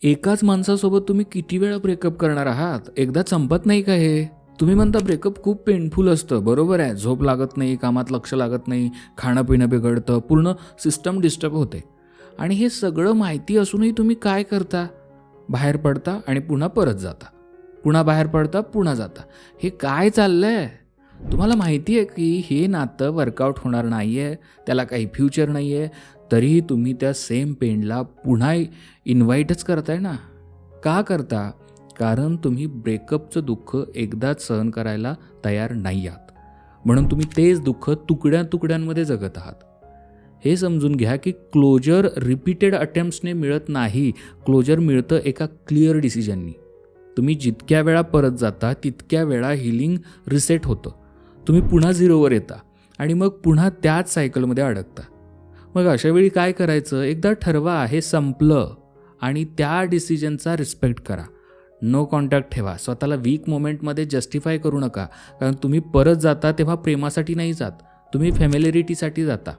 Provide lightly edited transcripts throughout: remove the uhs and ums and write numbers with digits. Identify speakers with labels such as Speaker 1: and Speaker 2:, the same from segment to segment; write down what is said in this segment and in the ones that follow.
Speaker 1: एकाच माणसासोबत तुम्ही किती वेळा ब्रेकअप करणार आहात? एकदा संपत नाही का हे? तुम्ही म्हणता ब्रेकअप खूप पेनफुल असतं. बरोबर आहे, झोप लागत नाही, कामात लक्ष लागत नाही, खाणं पिणं बिघडतं, पूर्ण सिस्टम डिस्टर्ब होते. आणि हे सगळं माहिती असूनही तुम्ही काय करता? बाहेर पडता आणि पुन्हा परत जाता, पुन्हा बाहेर पडता, पुन्हा जाता. हे काय चाललंय? तुम्हाला माहिती आहे की हे नातं वर्कआउट होणार नाही आहे, त्याला काही फ्युचर नाही आहे, तरीही तुम्ही त्या सेम पेनला पुन्हा इन्व्हाइटच करताय ना. का करता? कारण तुम्ही ब्रेकअपचं दुःख एकदाच सहन करायला तयार नाही आहात. म्हणून तुम्ही तेच दुःख तुकड्या तुकड्यांमध्ये जगत आहात. हे समजून घ्या की क्लोजर रिपीटेड अटेम्प्ट्सने मिळत नाही. क्लोजर मिळतं एका क्लिअर डिसिजननी. तुम्ही जितक्या वेळा परत जाता तितक्या वेळा हिलिंग रिसेट होतं. तुम्ही पुन्हा झिरोवर येता आणि मग पुन्हा त्याच सायकलमध्ये अडकता. मग अशावेळी काय करायचं? एकदा ठरवा हे संपलं आणि त्या डिसिजनचा रिस्पेक्ट करा. नो कॉन्टॅक्ट ठेवा. स्वतःला वीक मोमेंटमध्ये जस्टिफाय करू नका. कारण तुम्ही परत जाता तेव्हा प्रेमासाठी नाही जात, तुम्ही फॅमिलिरिटीसाठी जाता,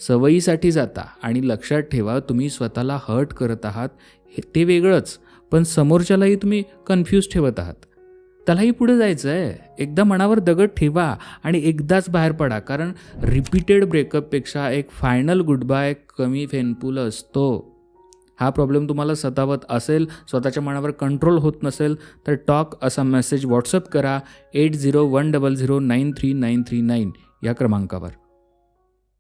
Speaker 1: सवयीसाठी जाता. आणि लक्षात ठेवा, तुम्ही स्वतःला हर्ट करत आहात हे ते वेगळंच, पण समोरच्यालाही तुम्ही कन्फ्यूज ठेवत आहात. त्यालाही पुढे जायचं आहे. एकदा मनावर दगड ठेवा आणि एकदाच बाहेर पडा. कारण रिपीटेड ब्रेकअपपेक्षा एक फायनल गुड बाय कमी पेनफुल असतो. हा प्रॉब्लेम तुम्हाला सतावत असेल, स्वतःच्या मनावर कंट्रोल होत नसेल, तर टॉक असा मेसेज व्हॉट्सअप करा 8010093939 या क्रमांकावर.